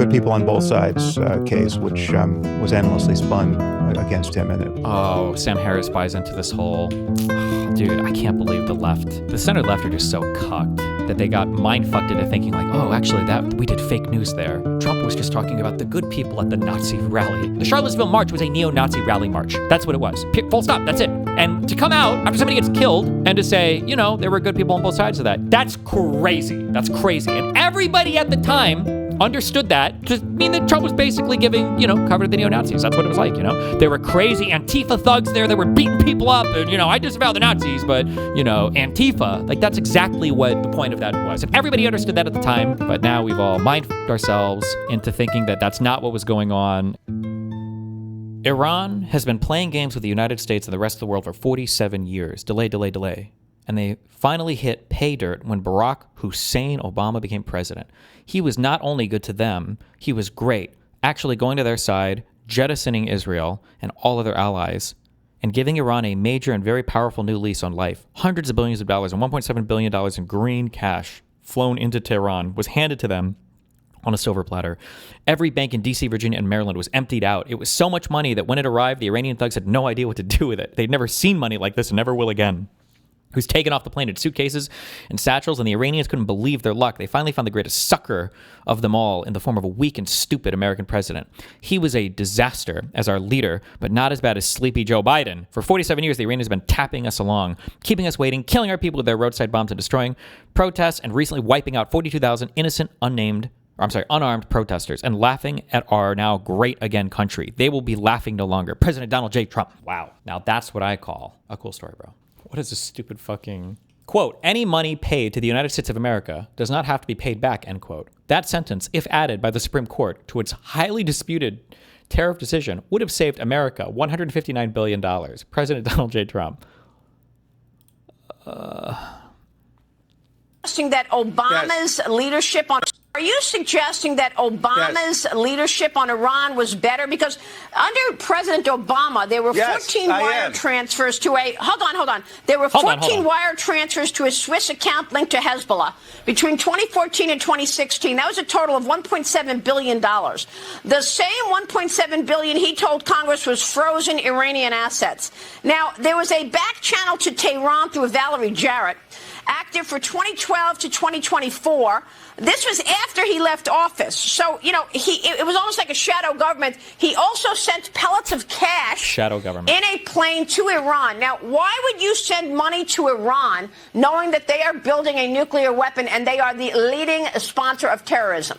good people on both sides case, which was endlessly spun against him. Oh, Sam Harris buys into this whole, dude, I can't believe the left, the center left are just so cucked that they got mind-fucked into thinking like, oh, actually, that we did fake news there. Trump was just talking about the good people at the Nazi rally. The Charlottesville March was a neo-Nazi rally march. That's what it was. Full stop. That's it. And to come out after somebody gets killed and to say, you know, there were good people on both sides of that, that's crazy. That's crazy. And everybody at the time understood that to mean that Trump was basically giving, you know, cover to the neo-Nazis. That's what it was like, you know. There were crazy Antifa thugs there that were beating people up and, you know, I disavow the Nazis, but, you know, Antifa, like that's exactly what the point of that was. And everybody understood that at the time, but now we've all mind-fucked ourselves into thinking that that's not what was going on. Iran has been playing games with the United States and the rest of the world for 47 years. Delay. And they finally hit pay dirt when Barack Hussein Obama became president. He was not only good to them, he was great, actually going to their side, jettisoning Israel and all other allies, and giving Iran a major and very powerful new lease on life. Hundreds of billions of dollars and $1.7 billion in green cash flown into Tehran was handed to them on a silver platter. Every bank in D.C., Virginia, and Maryland was emptied out. It was so much money that when it arrived, the Iranian thugs had no idea what to do with it. They'd never seen money like this and never will again. He was taken off the plane in suitcases and satchels, and the Iranians couldn't believe their luck. They finally found the greatest sucker of them all in the form of a weak and stupid American president. He was a disaster as our leader, but not as bad as sleepy Joe Biden. For 47 years, the Iranians have been tapping us along, keeping us waiting, killing our people with their roadside bombs and destroying protests, and recently wiping out 42,000 innocent, unarmed protesters and laughing at our now great again country. They will be laughing no longer. President Donald J. Trump. Wow. Now that's what I call a cool story, bro. What is this stupid fucking... Quote, any money paid to the United States of America does not have to be paid back, end quote. That sentence, if added by the Supreme Court to its highly disputed tariff decision, would have saved America $159 billion. President Donald J. Trump. Suggesting that Obama's leadership on... Are you suggesting that Obama's leadership on Iran was better? Because under President Obama, there were 14 wire transfers to a... Hold on. There were 14 wire transfers to a Swiss account linked to Hezbollah between 2014 and 2016. That was a total of $1.7 billion. The same $1.7 billion he told Congress was frozen Iranian assets. Now, there was a back channel to Tehran through Valerie Jarrett, active for 2012 to 2024. This was after he left office. So, you know, it was almost like a shadow government. He also sent pellets of cash in a plane to Iran. Now, why would you send money to Iran knowing that they are building a nuclear weapon and they are the leading sponsor of terrorism?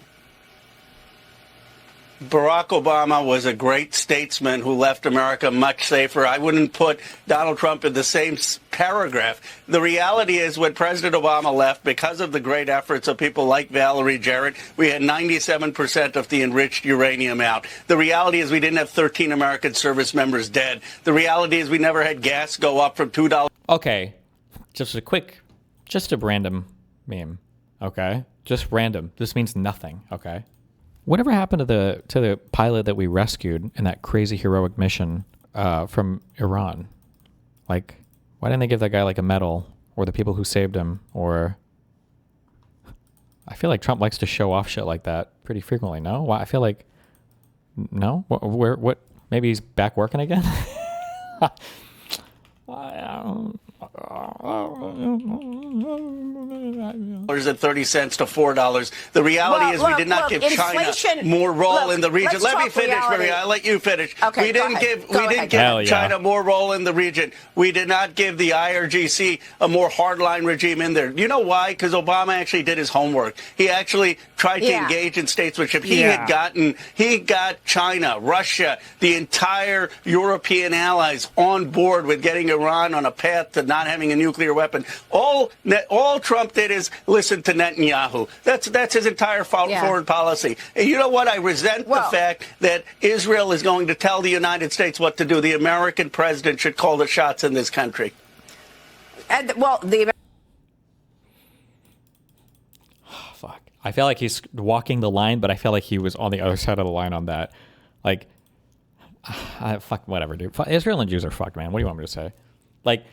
Barack Obama was a great statesman who left America much safer. I wouldn't put Donald Trump in the same paragraph. The reality is when President Obama left, because of the great efforts of people like Valerie Jarrett, we had 97% of the enriched uranium out. The reality is we didn't have 13 American service members dead. The reality is we never had gas go up from $2. Okay, just a random meme, okay? Just random. This means nothing, okay? Whatever happened to the pilot that we rescued in that crazy heroic mission from Iran? Like, why didn't they give that guy like a medal, or the people who saved him? Or I feel like Trump likes to show off shit like that pretty frequently. No, why? I feel like no. What? Maybe he's back working again. At 30 cents to $4. The reality is we did not give China more role in the region. Let me finish, Maria. I'll let you finish. Okay, we didn't give China more role in the region. We did not give the IRGC a more hardline regime in there. You know why? Because Obama actually did his homework. He actually tried to engage in statesmanship. He got China, Russia, the entire European allies on board with getting Iran on a path to not having a nuclear weapon. All Trump did is listen to Netanyahu. That's his entire foreign policy. And you know what? I resent the fact that Israel is going to tell the United States what to do. The American president should call the shots in this country. Fuck. I feel like he's walking the line, but I feel like he was on the other side of the line on that. Like, fuck, whatever, dude. Israel and Jews are fucked, man. What do you want me to say? Like,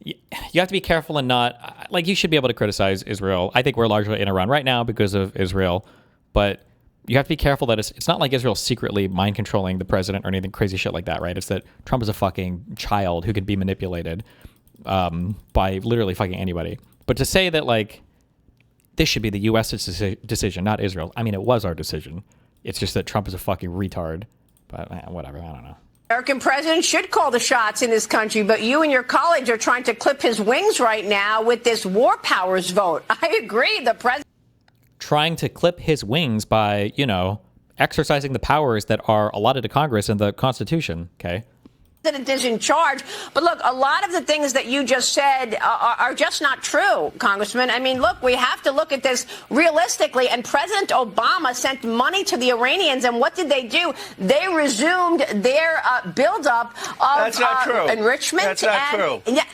you have to be careful and not... Like, you should be able to criticize Israel. I think we're largely in Iran right now because of Israel. But you have to be careful that it's not like Israel's secretly mind controlling the president or anything crazy shit like that, right? It's that Trump is a fucking child who could be manipulated by literally fucking anybody. But to say that like this should be the U.S.'s decision, not Israel. I mean, it was our decision. It's just that Trump is a fucking retard. But whatever, I don't know. American president should call the shots in this country, but you and your colleagues are trying to clip his wings right now with this war powers vote. I agree. The president trying to clip his wings by, exercising the powers that are allotted to Congress in the Constitution. Okay. President is in charge. But look, a lot of the things that you just said are just not true, Congressman. I mean, look, we have to look at this realistically. And President Obama sent money to the Iranians. And what did they do? They resumed their buildup of That's not true. Enrichment. That's not true. Yeah,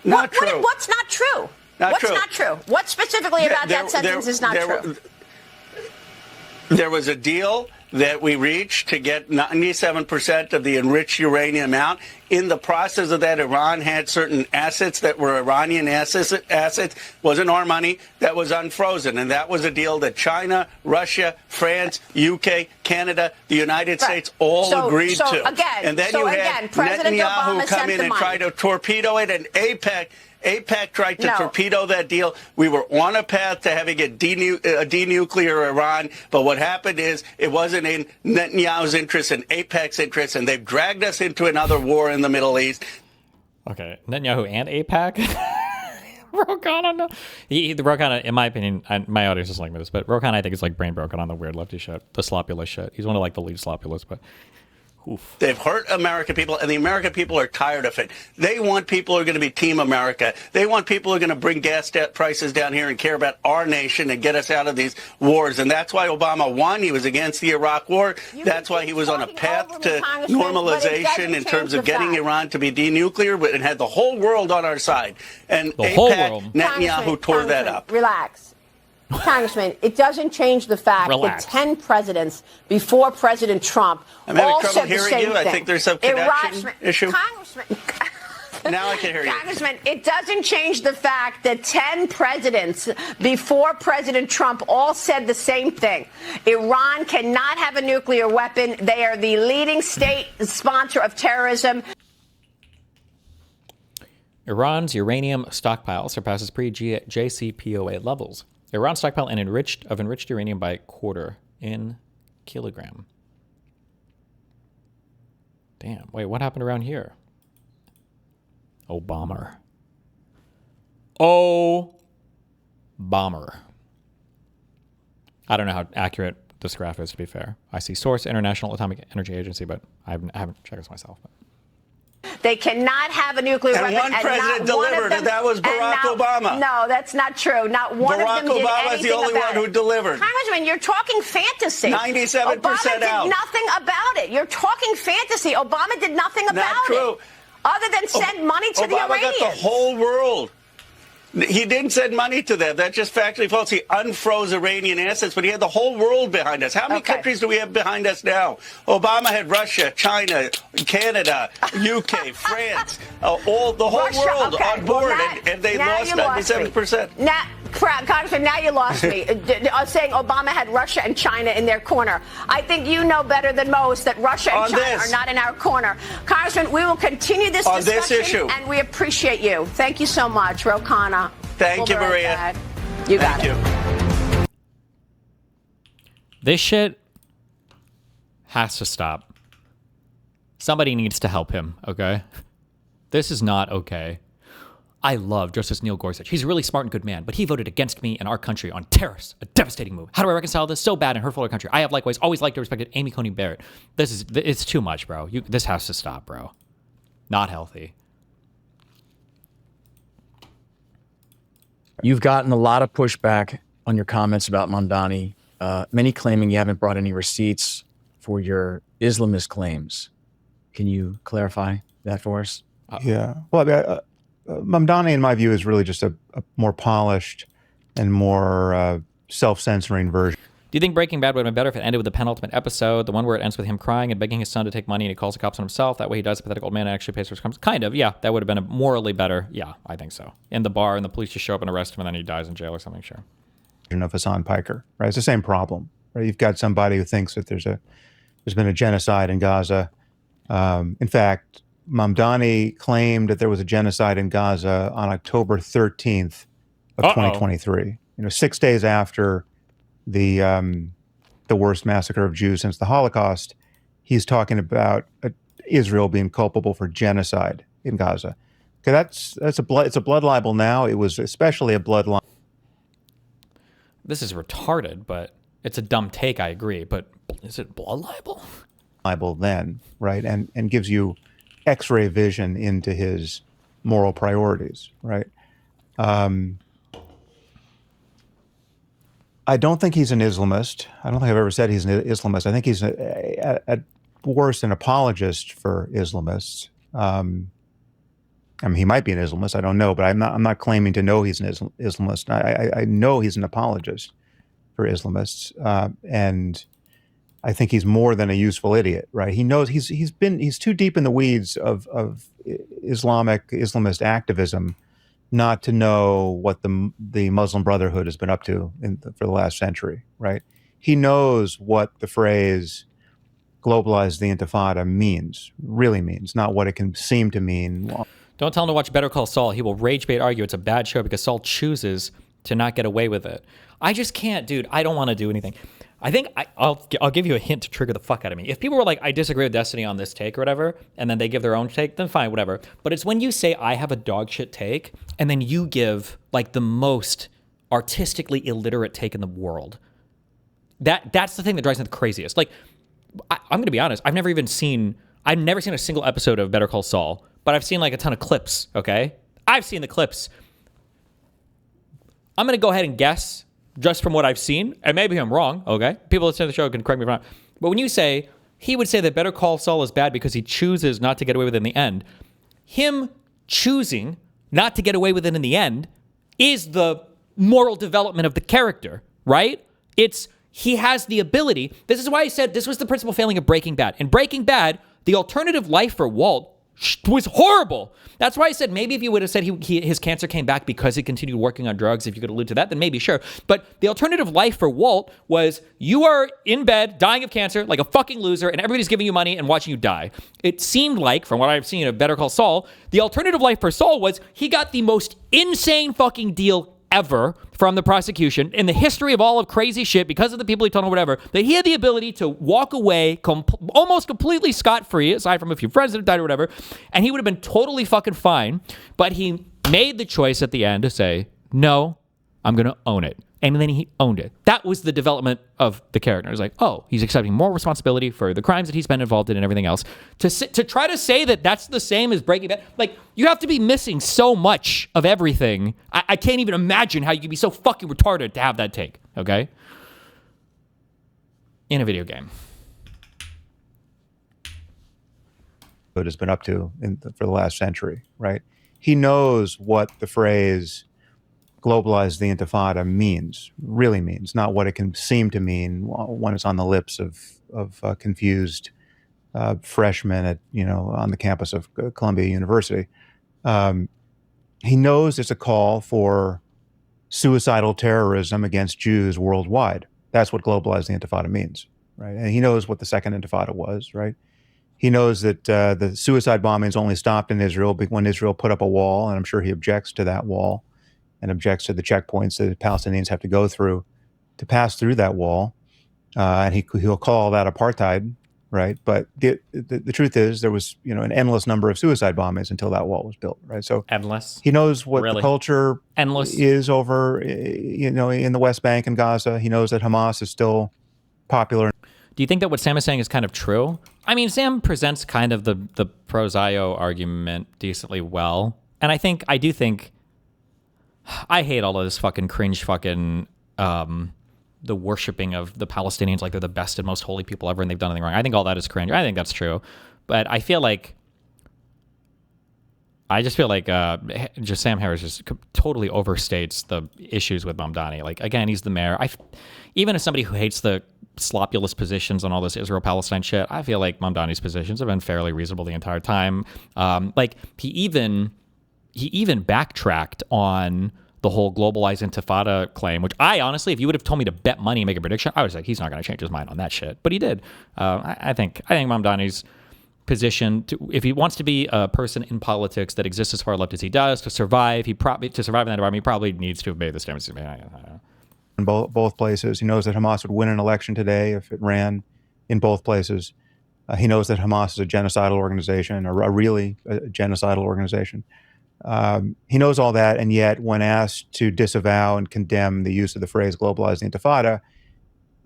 not true. What's not true? What's not true? What specifically about that sentence is not true? There was a deal that we reached to get 97% of the enriched uranium out. In the process of that, Iran had certain assets that were Iranian assets, wasn't our money, that was unfrozen. And that was a deal that China, Russia, France, UK, Canada, the United States all agreed to. And then you had Netanyahu come in and try to torpedo it, and AIPAC tried to torpedo that deal. We were on a path to having a denuclear Iran, but what happened is it wasn't in Netanyahu's interest and AIPAC's interest, and they've dragged us into another war in the Middle East. Okay, Netanyahu and AIPAC? Rokan, no. Rokan, in my opinion, my audience is like this, but Rokan, I think, is like brain broken on the weird lefty shit, the sloppulous shit. He's one of like the lead sloppulous, but... Oof. They've hurt American people, and the American people are tired of it. They want people who are going to be Team America. They want people who are going to bring gas prices down here and care about our nation and get us out of these wars. And that's why Obama won. He was against the Iraq war. That's why he was on a path to normalization in terms of getting Iran to be denuclear, and had the whole world on our side. And AIPAC, Netanyahu tore that up. Relax. Congressman, it doesn't change the fact that 10 presidents before President Trump all said the same thing. I think there's some connection issue. Congressman, now I can hear you. Congressman, it doesn't change the fact that 10 presidents before President Trump all said the same thing. Iran cannot have a nuclear weapon. They are the leading state sponsor of terrorism. Iran's uranium stockpile surpasses pre-JCPOA levels. Iran stockpile and enriched uranium by quarter in kilogram. Damn. Wait, what happened around here? Bomber. Bomber. I don't know how accurate this graph is, to be fair. I see source, International Atomic Energy Agency, but I haven't checked this myself. But. They cannot have a nuclear weapon. And one president delivered, and that was Barack Obama. No, that's not true. Not one of them did anything about it. Barack Obama is the only one who delivered. Congressman, you're talking fantasy. 97% Obama did out. nothing about it. You're talking fantasy. Obama did nothing about Not true. it. Other than send money to the Iranians. Obama got the whole world. He didn't send money to them. That's just factually false. He unfroze Iranian assets, but he had the whole world behind us. How many countries do we have behind us now? Obama had Russia, China, Canada, UK, France, the whole world on board, and they lost 97%. Now, Congressman, now you lost me. Saying Obama had Russia and China in their corner. I think you know better than most that Russia and China are not in our corner. Congressman, we will continue this discussion, this issue, and we appreciate you. Thank you so much, Rokana. Thank you, Maria. You got it. This shit has to stop. Somebody needs to help him, okay? This is not okay. I love Justice Neil Gorsuch. He's a really smart and good man, but he voted against me and our country on terrorists, a devastating move. How do I reconcile this? So bad and hurtful to our country. I have likewise always liked and respected Amy Coney Barrett. It's too much, bro. This has to stop, bro. Not healthy. You've gotten a lot of pushback on your comments about Mamdani, many claiming you haven't brought any receipts for your Islamist claims. Can you clarify that for us? Yeah. Well, Mamdani, in my view, is really just a more polished and more self-censoring version. Do you think Breaking Bad would have been better if it ended with the penultimate episode, the one where it ends with him crying and begging his son to take money and he calls the cops on himself? That way he dies a pathetic old man and actually pays for his crimes. Kind of, yeah. That would have been morally better. Yeah, I think so. In the bar and the police just show up and arrest him and then he dies in jail or something, sure. Of Hassan Piker, right? It's the same problem. Right? You've got somebody who thinks that there's been a genocide in Gaza. In fact, Mamdani claimed that there was a genocide in Gaza on October 13th of 2023. 6 days after the worst massacre of Jews since the Holocaust. He's talking about Israel being culpable for genocide in Gaza. Okay, it's a blood libel now. It was especially a blood libel. This is retarded, but it's a dumb take. I agree, but is it blood libel? Libel then, right, and gives you X-ray vision into his moral priorities, right? I don't think he's an Islamist. I don't think I've ever said he's an Islamist. I think he's at worst an apologist for Islamists. I mean, he might be an Islamist. I don't know, but I'm not claiming to know he's an Islamist. I know he's an apologist for Islamists, and I think he's more than a useful idiot, right? He knows he's too deep in the weeds of Islamist activism not to know what the Muslim Brotherhood has been up to for the last century, right? He knows what the phrase "globalize the Intifada" really means, not what it can seem to mean. Don't tell him to watch Better Call Saul. He will rage bait argue it's a bad show because Saul chooses to not get away with it. I just can't, dude. I don't want to do anything. I think I'll give you a hint to trigger the fuck out of me. If people were like, I disagree with Destiny on this take or whatever, and then they give their own take, then fine, whatever. But it's when you say I have a dog shit take, and then you give like the most artistically illiterate take in the world. That's the thing that drives me the craziest. Like, I'm going to be honest. I've never seen a single episode of Better Call Saul, but I've seen like a ton of clips. Okay, I've seen the clips. I'm going to go ahead and guess just from what I've seen, and maybe I'm wrong, okay? People listening to the show can correct me if I'm wrong. But when you say, he would say that Better Call Saul is bad because he chooses not to get away with it in the end, him choosing not to get away with it in the end is the moral development of the character, right? He has the ability. This is why I said this was the principal failing of Breaking Bad. In Breaking Bad, the alternative life for Walt was horrible. That's why I said maybe if you would have said his cancer came back because he continued working on drugs, if you could allude to that, then maybe sure. But the alternative life for Walt was you are in bed dying of cancer like a fucking loser and everybody's giving you money and watching you die. It seemed like, from what I've seen of Better Call Saul, the alternative life for Saul was he got the most insane fucking deal ever from the prosecution in the history of all of crazy shit because of the people he told him or whatever, that he had the ability to walk away almost completely scot-free, aside from a few friends that have died or whatever, and he would have been totally fucking fine, but he made the choice at the end to say, no, I'm going to own it. And then he owned it. That was the development of the character. It was like, oh, he's accepting more responsibility for the crimes that he's been involved in and everything else. To try to say that that's the same as Breaking Bad, like, you have to be missing so much of everything. I can't even imagine how you could be so fucking retarded to have that take, okay? In a video game. What has been up to for the last century, right? He knows what the phrase "globalize the Intifada" really means, not what it can seem to mean when it's on the lips of confused freshmen on the campus of Columbia University. He knows it's a call for suicidal terrorism against Jews worldwide. That's what "globalize the Intifada" means, right? And he knows what the second Intifada was, right? He knows that the suicide bombings only stopped in Israel when Israel put up a wall, and I'm sure he objects to that wall and objects to the checkpoints that the Palestinians have to go through to pass through that wall. And he'll call that apartheid, right? But the truth is there was, an endless number of suicide bombings until that wall was built, right? So endless. He knows what the culture endless is over, in the West Bank and Gaza. He knows that Hamas is still popular. Do you think that what Sam is saying is kind of true? I mean, Sam presents kind of the pro-Zio argument decently well. And I do think I hate all of this fucking cringe fucking the worshiping of the Palestinians like they're the best and most holy people ever and they've done nothing wrong. I think all that is cringe. I think that's true. But I just feel like just Sam Harris just totally overstates the issues with Mamdani. Like, again, he's the mayor. Even as somebody who hates the slopulous positions on all this Israel-Palestine shit, I feel like Mamdani's positions have been fairly reasonable the entire time. Like, he even backtracked on the whole globalized intifada claim, which I honestly, if you would have told me to bet money and make a prediction, I was like, he's not going to change his mind on that shit. But he did. I think Mamdani's position, if he wants to be a person in politics that exists as far left as he does, to survive, in that environment, he probably needs to have made the statements. In both places. He knows that Hamas would win an election today if it ran in both places. He knows that Hamas is a genocidal organization, a genocidal organization. He knows all that, and yet when asked to disavow and condemn the use of the phrase globalized intifada,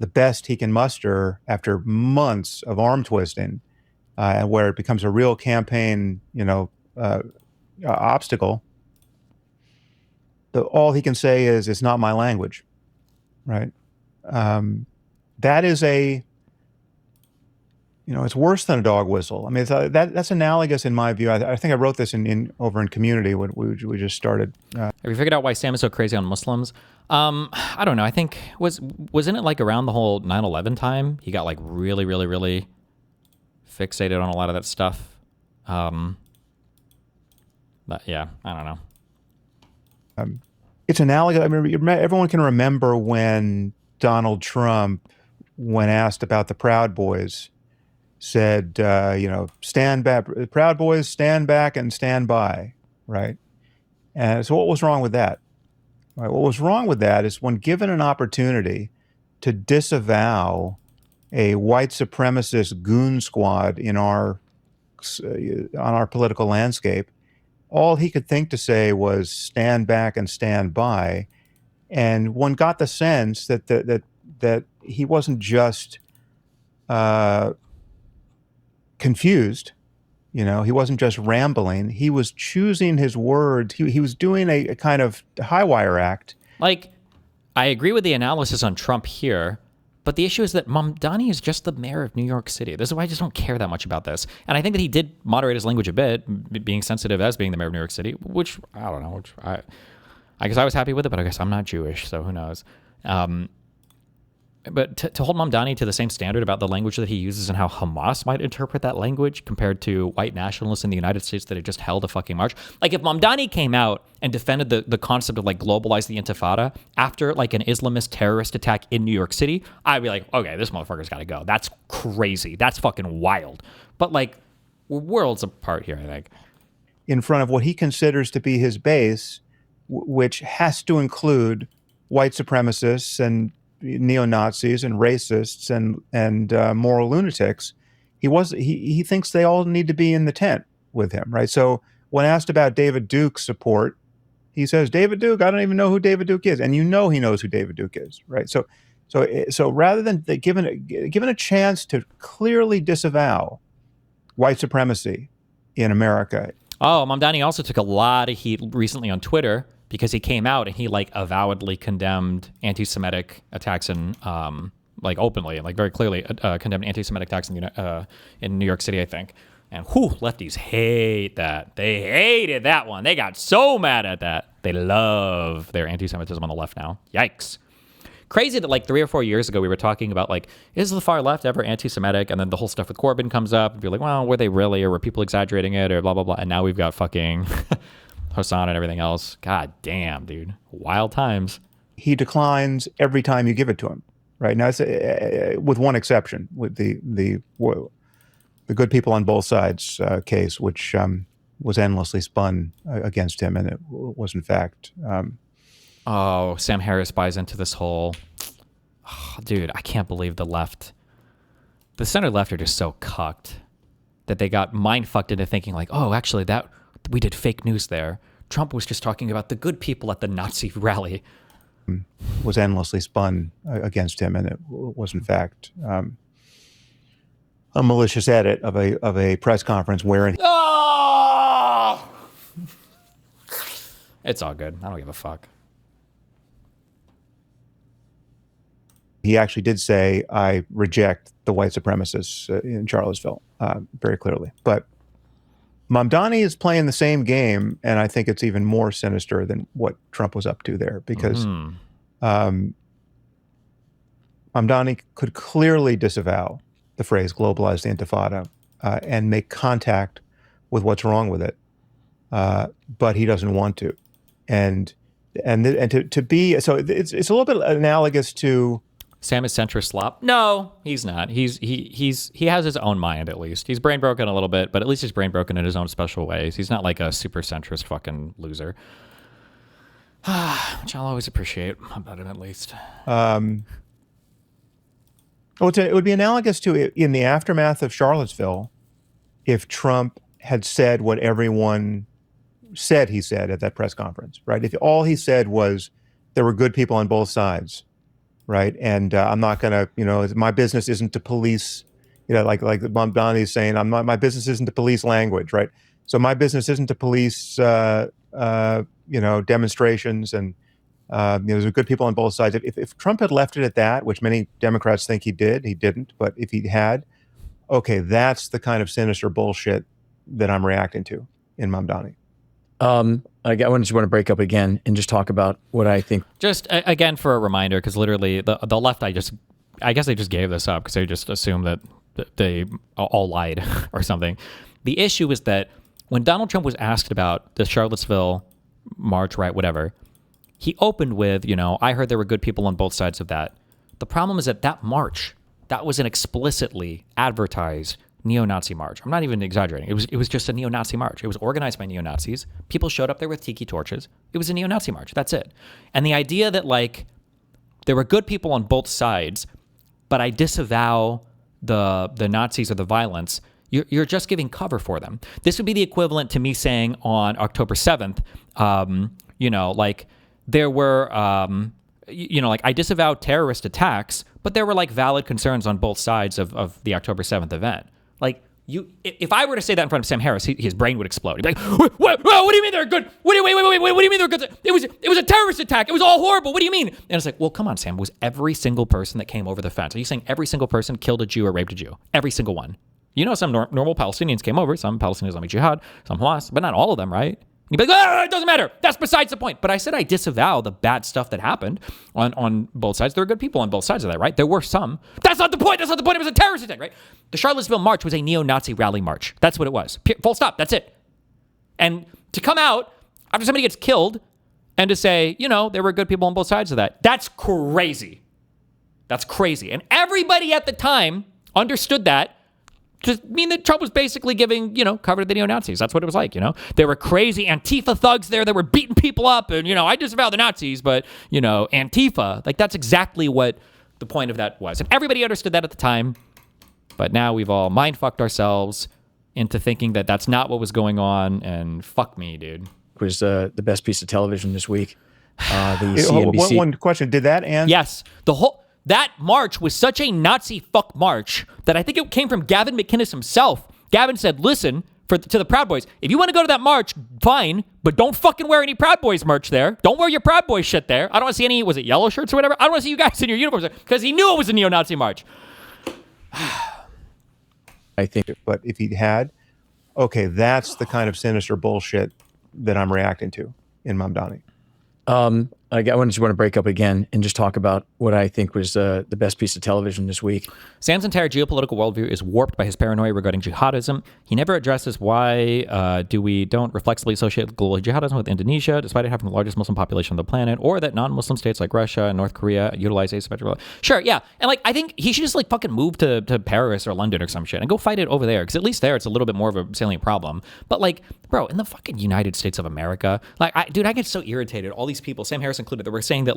the best he can muster after months of arm twisting, and where it becomes a real campaign, obstacle, all he can say is, it's not my language, right? That is it's worse than a dog whistle. I mean, that's analogous in my view. I think I wrote this over in Community when we just started. Have you figured out why Sam is so crazy on Muslims? I don't know. I think wasn't it like around the whole 9/11 time? He got like really, really, really fixated on a lot of that stuff. But yeah, I don't know. It's analogous. I mean, everyone can remember when Donald Trump, when asked about the Proud Boys, said, stand back, Proud Boys, stand back and stand by, right? And so what was wrong with that? Right? What was wrong with that is when given an opportunity to disavow a white supremacist goon squad on our political landscape, all he could think to say was stand back and stand by. And one got the sense that he wasn't just confused, he wasn't just rambling. He was choosing his words. He was doing a kind of high wire act. Like, I agree with the analysis on Trump here, but the issue is that Mamdani is just the mayor of New York City. This is why I just don't care that much about this. And I think that he did moderate his language a bit, being sensitive as being the mayor of New York City, which I don't know. I guess I was happy with it, but I guess I'm not Jewish, so who knows? But to hold Mamdani to the same standard about the language that he uses and how Hamas might interpret that language compared to white nationalists in the United States that had just held a fucking march. Like if Mamdani came out and defended the concept of like globalize the intifada after like an Islamist terrorist attack in New York City, I'd be like, okay, this motherfucker's got to go. That's crazy. That's fucking wild. But like we're worlds apart here, I think. In front of what he considers to be his base, which has to include white supremacists and neo-Nazis and racists and moral lunatics, he thinks they all need to be in the tent with him, right? So when asked about David Duke's support, he says, David Duke, I don't even know who David Duke is. And he knows who David Duke is, right? So rather than given a chance to clearly disavow white supremacy in America. Oh, Mamdani also took a lot of heat recently on Twitter because he came out and he like avowedly condemned anti-Semitic attacks in like openly and like very clearly condemned anti-Semitic attacks in New York City, I think. And lefties hate that. They hated that one. They got so mad at that. They love their anti-Semitism on the left now. Yikes. Crazy that like 3 or 4 years ago we were talking about like, is the far left ever anti-Semitic? And then the whole stuff with Corbyn comes up and be like, well, were they really, or were people exaggerating it, or blah blah blah? And now we've got fucking Hassan and everything else. God damn, dude, wild times. He declines every time you give it to him, right? Now, it's, with one exception, with the good people on both sides case, which was endlessly spun against him, and it was in fact. Sam Harris buys into this whole, dude, I can't believe the center left are just so cucked that they got mind fucked into thinking like, oh, actually that we did fake news there. Trump was just talking about the good people at the Nazi rally. Was endlessly spun against him, and it was in fact a malicious edit of a press conference wherein. Oh! It's all good. I don't give a fuck. He actually did say, I reject the white supremacists in Charlottesville, very clearly. But Mamdani is playing the same game, and I think it's even more sinister than what Trump was up to there, because Mamdani could clearly disavow the phrase globalized intifada and make contact with what's wrong with it, but he doesn't want to. And and to be so it's a little bit analogous to Sam is centrist slop. No, he's not. He has his own mind at least. He's brain broken a little bit, but at least he's brain broken in his own special ways. He's not like a super centrist fucking loser. Which I'll always appreciate about him at least. It would be analogous to in the aftermath of Charlottesville, if Trump had said what everyone said he said at that press conference, right? If all he said was there were good people on both sides, right? And I'm not going to, my business isn't to police, like Mamdani's saying, my business isn't to police language, right? So my business isn't to police, demonstrations and there's good people on both sides. If Trump had left it at that, which many Democrats think he didn't, but if he had, okay, that's the kind of sinister bullshit that I'm reacting to in Mamdani. I just want to break up again and just talk about what I think. Just again for a reminder, because literally the left, I guess they just gave this up because they just assumed that they all lied or something. The issue is that when Donald Trump was asked about the Charlottesville march, right, whatever, he opened with, I heard there were good people on both sides of that. The problem is that march, that was an explicitly advertised neo-Nazi march. I'm not even exaggerating. It was just a neo-Nazi march. It was organized by neo-Nazis. People showed up there with tiki torches. It was a neo-Nazi march. That's it. And the idea that there were good people on both sides, but I disavow the Nazis or the violence, you're just giving cover for them. This would be the equivalent to me saying on October 7th, there were, I disavow terrorist attacks, but there were valid concerns on both sides of the October 7th event. If I were to say that in front of Sam Harris, his brain would explode. He'd be like, what do you mean they're good? What do you mean they're good? It was a terrorist attack. It was all horrible. What do you mean? And it's like, well, come on, Sam. Was every single person that came over the fence? Are you saying every single person killed a Jew or raped a Jew? Every single one. Some normal Palestinians came over, some Palestinian Islamic Jihad, some Hamas, but not all of them, right? And you'd be like, it doesn't matter. That's besides the point. But I said I disavow the bad stuff that happened on both sides. There were good people on both sides of that, right? There were some. That's not the point. That's not the point. It was a terrorist attack, right? The Charlottesville march was a neo-Nazi rally march. That's what it was. Full stop. That's it. And to come out after somebody gets killed and to say, there were good people on both sides of that, that's crazy. That's crazy. And everybody at the time understood that to mean that Trump was basically giving, cover to the neo-Nazis. That's what it was like, There were crazy Antifa thugs there that were beating people up and, I disavow the Nazis, but, Antifa, that's exactly what the point of that was. And everybody understood that at the time, but now we've all mind-fucked ourselves into thinking that that's not what was going on, and fuck me, dude. It was the best piece of television this week. The CNBC. One question, did that answer? Yes. That march was such a Nazi fuck march that I think it came from Gavin McInnes himself. Gavin said, listen, to the Proud Boys, if you want to go to that march, fine, but don't fucking wear any Proud Boys merch there. Don't wear your Proud Boys shit there. I don't want to see any, was it yellow shirts or whatever? I don't want to see you guys in your uniforms there, because he knew it was a neo-Nazi march. I think. But if he had, okay, that's the kind of sinister bullshit that I'm reacting to in Mamdani. I just want to break up again and just talk about what I think was the best piece of television this week. Sam's entire geopolitical worldview is warped by his paranoia regarding jihadism. He never addresses why we don't reflexively associate global jihadism with Indonesia, despite it having the largest Muslim population on the planet, or that non-Muslim states like Russia and North Korea utilize asymmetrical. Sure, yeah. And I think he should just fucking move to Paris or London or some shit and go fight it over there, because at least there it's a little bit more of a salient problem. But bro, in the fucking United States of America, I get so irritated. All these people, Sam Harris included, that were saying that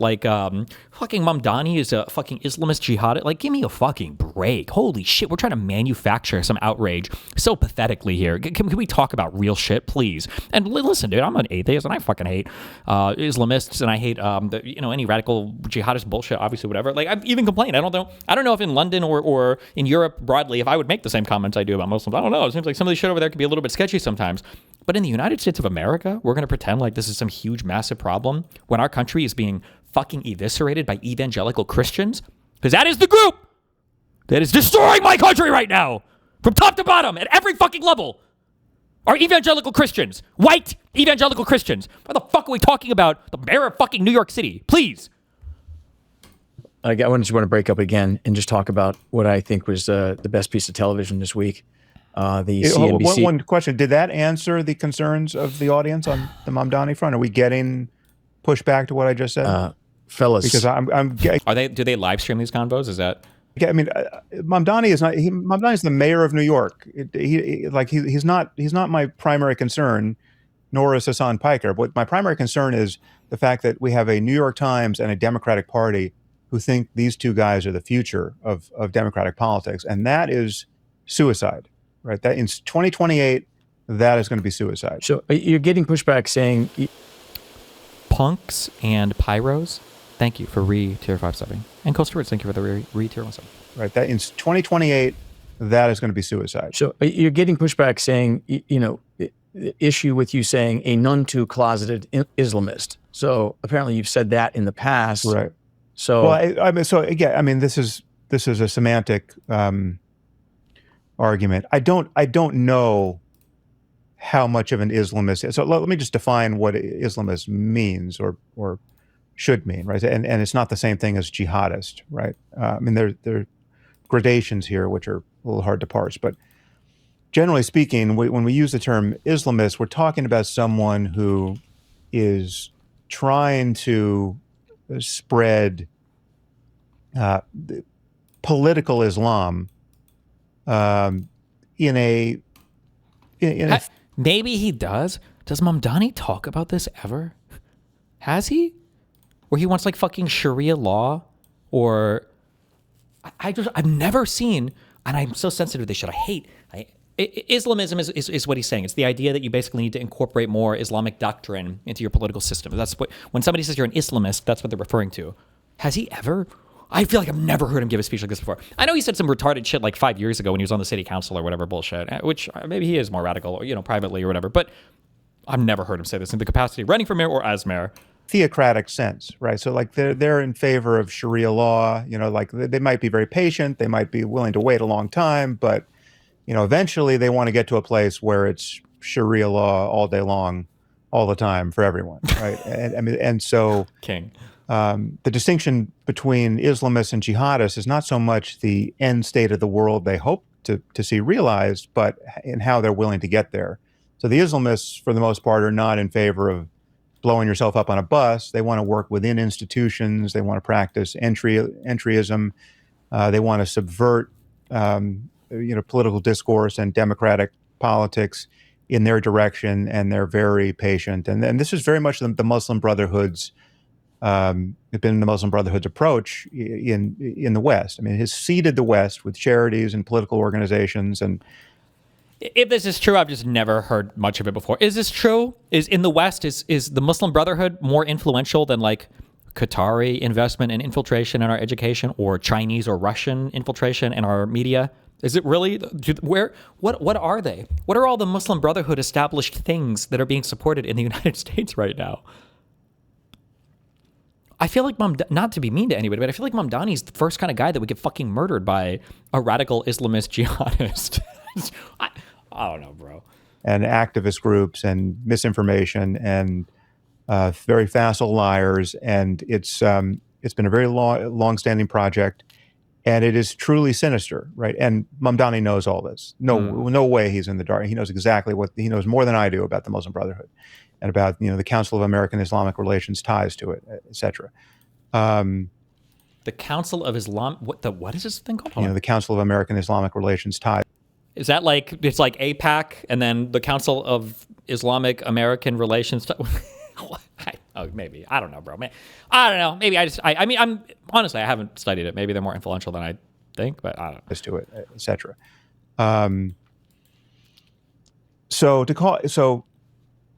fucking Mamdani is a fucking Islamist jihad. Give me a fucking break. Holy shit, we're trying to manufacture some outrage so pathetically here. Can we talk about real shit, please? And listen, dude, I'm an atheist and I fucking hate Islamists and I hate any radical jihadist bullshit. Obviously, whatever. I've even complained. I don't know if in London or in Europe broadly, if I would make the same comments I do about Muslims. I don't know. It seems like some of the shit over there could be a little bit sketchy sometimes. But in the United States of America, we're going to pretend like this is some huge, massive problem when our country is being fucking eviscerated by evangelical Christians? Because that is the group that is destroying my country right now, from top to bottom, at every fucking level, are evangelical Christians. White evangelical Christians. What the fuck are we talking about? The mayor of fucking New York City. Please. I just want to break up again and just talk about what I think was the best piece of television this week. The CNBC. One question, did that answer the concerns of the audience on the Mamdani front? Are we getting push back to what I just said, fellas? Because do they live stream these convos? Is that? I mean, Mamdani is not. Mamdani is the mayor of New York. He's not my primary concern, nor is Hassan Piker. What my primary concern is the fact that we have a New York Times and a Democratic Party who think these two guys are the future of Democratic politics, and that is suicide. Right? That in 2028, that is going to be suicide. So you're getting pushback saying punks and pyros. Thank you for tier 5 subbing. And Coast Stewards, thank you for the tier 1 sub. Right. That in 2028, that is going to be suicide. So you're getting pushback saying, the issue with you saying a none too closeted Islamist. So apparently you've said that in the past. Right. So I mean, this is a semantic argument. I don't know how much of an Islamist is. So let me just define what Islamist means or should mean, right? And it's not the same thing as jihadist, right? I mean, there are gradations here which are a little hard to parse, but generally speaking, when we use the term Islamist, we're talking about someone who is trying to spread political Islam in a maybe he does. Does Mamdani talk about this ever? Has he? Where he wants like fucking Sharia law, or I've never seen, and I'm so sensitive to this shit. Islamism is what he's saying. It's the idea that you basically need to incorporate more Islamic doctrine into your political system. That's what, when somebody says you're an Islamist, that's what they're referring to. Has he ever? I feel like I've never heard him give a speech like this before. I know he said some retarded shit like 5 years ago when he was on the city council or whatever bullshit, which maybe he is more radical, or, privately or whatever, but I've never heard him say this in the capacity of running for mayor or as mayor. Theocratic sense, right? So like they're in favor of Sharia law, like they might be very patient, they might be willing to wait a long time, but eventually they want to get to a place where it's Sharia law all day long, all the time for everyone, right? and so King. The distinction between Islamists and jihadists is not so much the end state of the world they hope to see realized, but in how they're willing to get there. So the Islamists, for the most part, are not in favor of blowing yourself up on a bus. They want to work within institutions. They want to practice entryism. They want to subvert, political discourse and democratic politics in their direction, and they're very patient. And this is very much the Muslim Brotherhood's. It's been the Muslim Brotherhood's approach in the West. I mean, it has seeded the West with charities and political organizations. And if this is true, I've just never heard much of it before. Is this true? Is in the West, is the Muslim Brotherhood more influential than like Qatari investment and infiltration in our education, or Chinese or Russian infiltration in our media? Is it really? What are they? What are all the Muslim Brotherhood established things that are being supported in the United States right now? I feel like not to be mean to anybody, but I feel like Mamdani's the first kind of guy that would get fucking murdered by a radical Islamist jihadist. I don't know, bro. And activist groups and misinformation and very facile liars, and it's been a very long-standing project, and it is truly sinister, right? And Mamdani knows all this. No way he's in the dark. He knows exactly he knows more than I do about the Muslim Brotherhood and about the Council of American Islamic Relations ties to it, et cetera. The Council of Islam. What is this thing called? The Council of American Islamic Relations ties. Is that like it's like AIPAC and then the Council of Islamic American Relations? Maybe I don't know, bro. I don't know. Maybe I mean, I'm honestly I haven't studied it. Maybe they're more influential than I think, but I don't know. To it, et cetera. So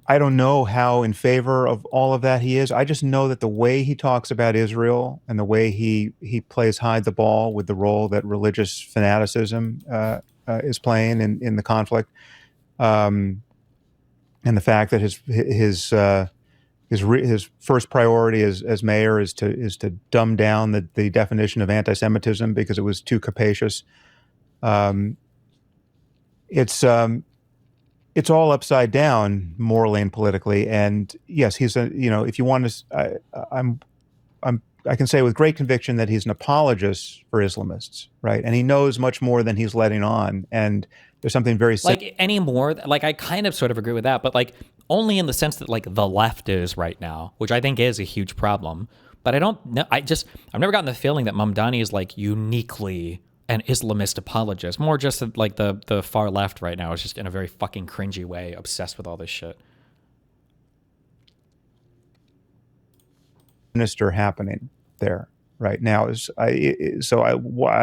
I don't know how in favor of all of that he is. I just know that the way he talks about Israel and the way he plays hide the ball with the role that religious fanaticism is playing in the conflict, and the fact that his first priority as mayor is to dumb down the definition of anti-Semitism because it was too capacious. It's all upside down morally and politically. And yes, he's if you want to, I can say with great conviction that he's an apologist for Islamists, right? And he knows much more than he's letting on. And there's something very like anymore. Like I kind of sort of agree with that, but like only in the sense that like the left is right now, which I think is a huge problem. But I don't know. I've never gotten the feeling that Mamdani is like uniquely an Islamist apologist. More just that, like the far left right now is just in a very fucking cringy way obsessed with all this shit. Minister happening there right now is I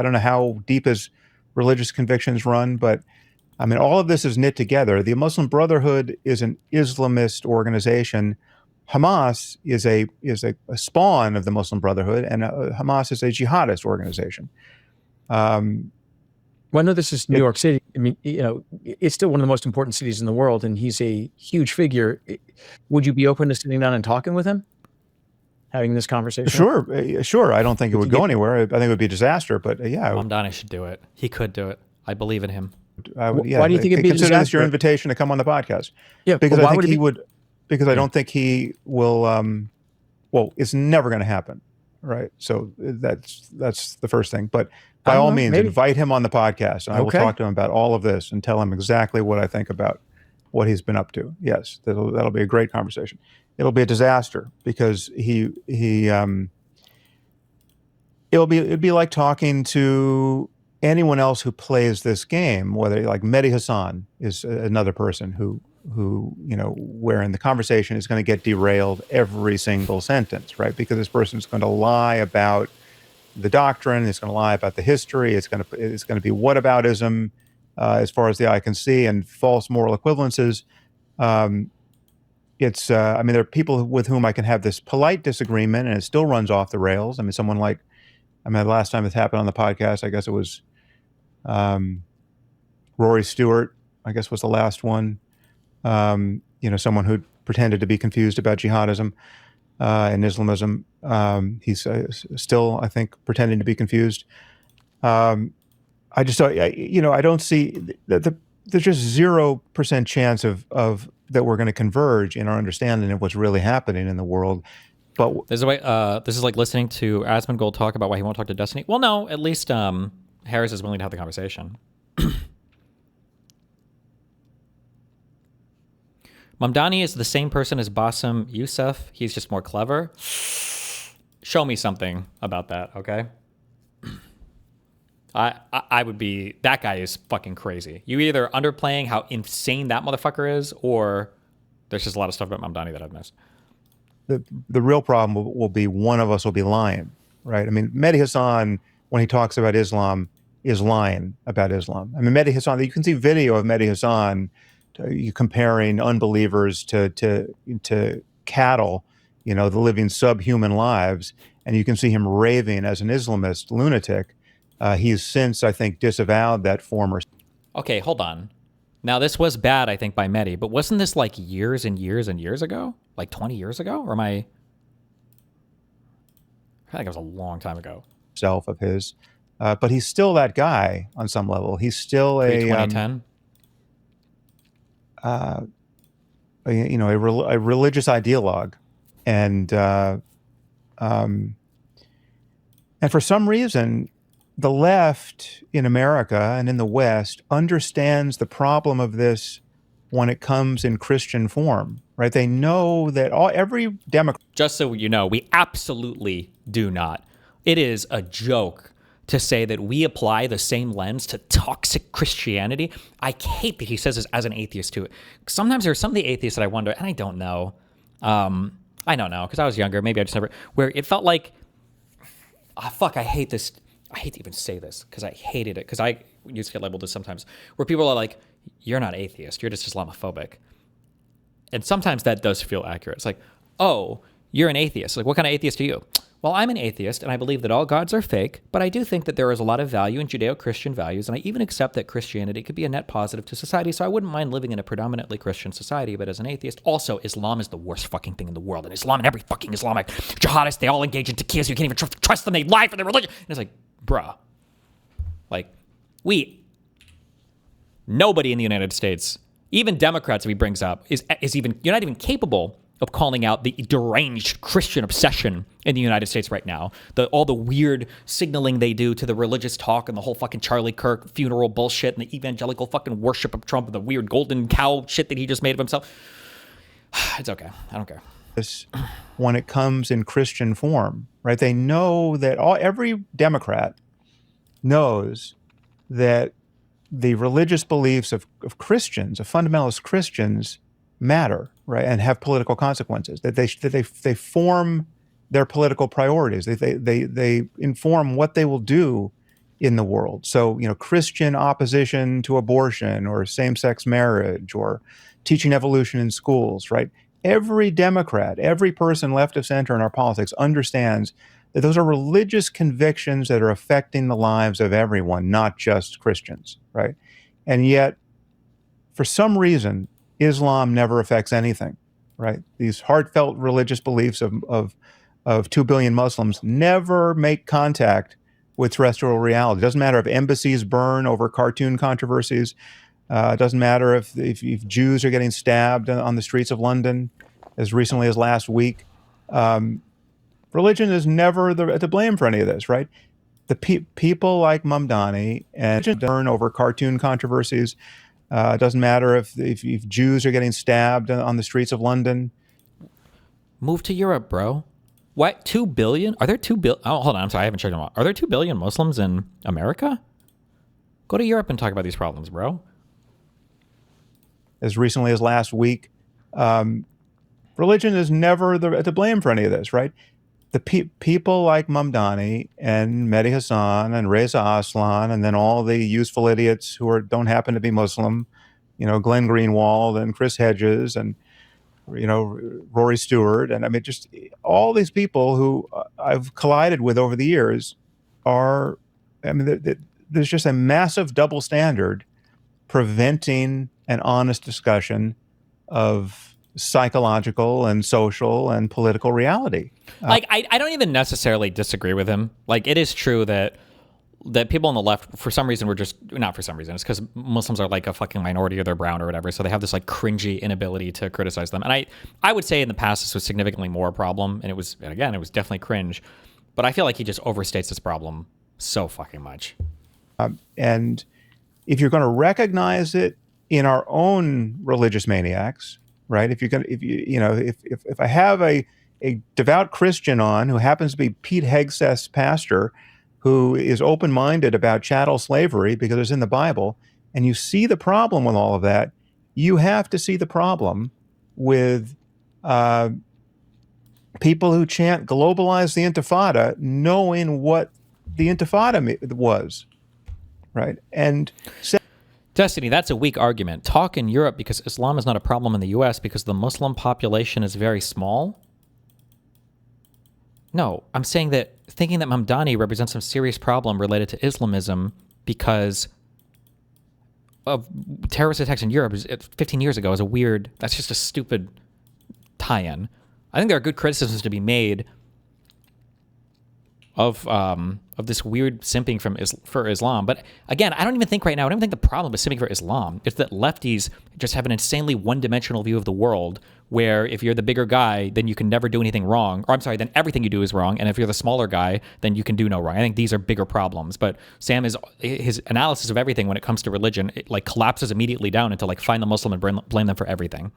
don't know how deep his religious convictions run, but I mean all of this is knit together. The Muslim Brotherhood is an Islamist organization. Hamas is a spawn of the Muslim Brotherhood, and Hamas is a jihadist organization. Well, I know this is New York City. I mean, you know, it's still one of the most important cities in the world, and he's a huge figure. Would you be open to sitting down and talking with him? Having this conversation? Sure. I don't think it would go anywhere. I think it would be a disaster, but yeah. Mamdani should do it. He could do it. I believe in him. Why do you think it'd be a consider disaster? this your invitation to come on the podcast? Yeah, because I think he would. Because I don't think he will. Well, it's never going to happen, right? So that's the first thing. But by all means, invite him on the podcast, and I will talk to him about all of this and tell him exactly what I think about what he's been up to. Yes, that'll be a great conversation. It'll be a disaster because it'd be like talking to anyone else who plays this game, whether like Mehdi Hassan is another person who wherein the conversation is going to get derailed every single sentence, right? Because this person is going to lie about the doctrine, it's going to lie about the history, it's going to be whataboutism as far as the eye can see, and false moral equivalences. I mean, there are people with whom I can have this polite disagreement and it still runs off the rails. I mean, the last time this happened on the podcast, I guess it was Rory Stewart, I guess was the last one. Someone who pretended to be confused about jihadism and Islamism. He's still, I think, pretending to be confused. I don't see that there's just 0% chance of that we're going to converge in our understanding of what's really happening in the world. But there's a way. This is like listening to Asmongold talk about why he won't talk to Destiny. Well, no, at least Harris is willing to have the conversation. Mamdani is the same person as Bassem Youssef. He's just more clever. Show me something about that, okay? I would be, that guy is fucking crazy. You either underplaying how insane that motherfucker is, or there's just a lot of stuff about Mamdani that I've missed. The real problem will be one of us will be lying, right? I mean, Mehdi Hassan, when he talks about Islam, is lying about Islam. I mean, Mehdi Hassan, you can see video of Mehdi Hassan you comparing unbelievers to cattle, the living subhuman lives, and you can see him raving as an Islamist lunatic. He's since, I think, disavowed that former. Okay, hold on. Now, this was bad, I think, by Mehdi, but wasn't this like years and years and years ago? Like 20 years ago? Or am I think it was a long time ago. Self of his. But he's still that guy on some level. He's still a 2010. A religious ideologue, and for some reason, the left in America and in the West understands the problem of this when it comes in Christian form, right? They know that every Democrat. Just so you know, we absolutely do not. It is a joke to say that we apply the same lens to toxic Christianity. I hate that he says this as an atheist too. Sometimes there's some of the atheists that I wonder, and I don't know. I don't know, because I was younger. Maybe I just never, where it felt like, I hate this. I hate to even say this because I hated it, because I used to get labeled this sometimes, where people are like, you're not atheist, you're just Islamophobic. And sometimes that does feel accurate. It's like, oh, you're an atheist. Like, what kind of atheist are you? Well, I'm an atheist, and I believe that all gods are fake, but I do think that there is a lot of value in Judeo-Christian values, and I even accept that Christianity could be a net positive to society, so I wouldn't mind living in a predominantly Christian society, but as an atheist, also, Islam is the worst fucking thing in the world, and Islam and every fucking Islamic jihadists, they all engage in taqiyas, you can't even trust them, they lie for their religion. And it's like, bruh. Like, nobody in the United States, even Democrats, if he brings up, is even, you're not even capable of calling out the deranged Christian obsession in the United States right now. All the weird signaling they do to the religious talk and the whole fucking Charlie Kirk funeral bullshit and the evangelical fucking worship of Trump and the weird golden cow shit that he just made of himself. It's okay. I don't care. When it comes in Christian form, right? They know that every Democrat knows that the religious beliefs of Christians, of fundamentalist Christians, matter, right, and have political consequences. That they form their political priorities. They inform what they will do in the world. So, Christian opposition to abortion or same-sex marriage or teaching evolution in schools, right? Every Democrat, every person left of center in our politics understands that those are religious convictions that are affecting the lives of everyone, not just Christians, right? And yet, for some reason, Islam never affects anything, right? These heartfelt religious beliefs of 2 billion Muslims never make contact with terrestrial reality. It doesn't matter if embassies burn over cartoon controversies. It doesn't matter if Jews are getting stabbed on the streets of London as recently as last week. Religion is never to blame for any of this, right? The people like Mamdani and burn over cartoon controversies. It doesn't matter if Jews are getting stabbed on the streets of London. Move to Europe, bro. What? 2 billion? Are there 2 billion? Oh, hold on. I'm sorry. I haven't checked them out. Are there 2 billion Muslims in America? Go to Europe and talk about these problems, bro. As recently as last week, religion is never to blame for any of this, right? The people like Mamdani and Mehdi Hassan and Reza Aslan, and then all the useful idiots who don't happen to be Muslim, Glenn Greenwald and Chris Hedges and Rory Stewart, and I mean just all these people who I've collided with over the years are, I mean, there's just a massive double standard preventing an honest discussion of psychological and social and political reality. Like, I don't even necessarily disagree with him. Like, it is true that people on the left, for some reason, not for some reason, it's because Muslims are like a fucking minority or they're brown or whatever, so they have this like cringy inability to criticize them. And I would say in the past this was significantly more a problem, and it was definitely cringe. But I feel like he just overstates this problem so fucking much. And if you're going to recognize it in our own religious maniacs, right? If I have a devout Christian on who happens to be Pete Hegseth's pastor, who is open-minded about chattel slavery because it's in the Bible, and you see the problem with all of that, you have to see the problem with people who chant globalize the Intifada, knowing what the Intifada was, right? And Destiny, that's a weak argument. Talk in Europe because Islam is not a problem in the U.S. because the Muslim population is very small? No, I'm saying that thinking that Mamdani represents some serious problem related to Islamism because of terrorist attacks in Europe 15 years ago is that's just a stupid tie-in. I think there are good criticisms to be made of this weird simping for Islam. But again, I don't even think the problem is simping for Islam. It's that lefties just have an insanely one-dimensional view of the world where if you're the bigger guy, then you can never do anything wrong. Or I'm sorry, then everything you do is wrong. And if you're the smaller guy, then you can do no wrong. I think these are bigger problems. But his analysis of everything when it comes to religion, it like collapses immediately down into like find the Muslim and blame them for everything.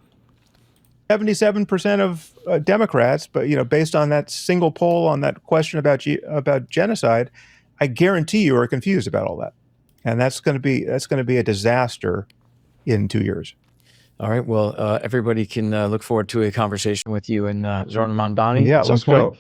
77% of Democrats, but based on that single poll on that question about genocide, I guarantee you are confused about all that, and that's going to be a disaster in 2 years. All right. Well, everybody can look forward to a conversation with you and Zoran Mamdani. Yeah, let's go.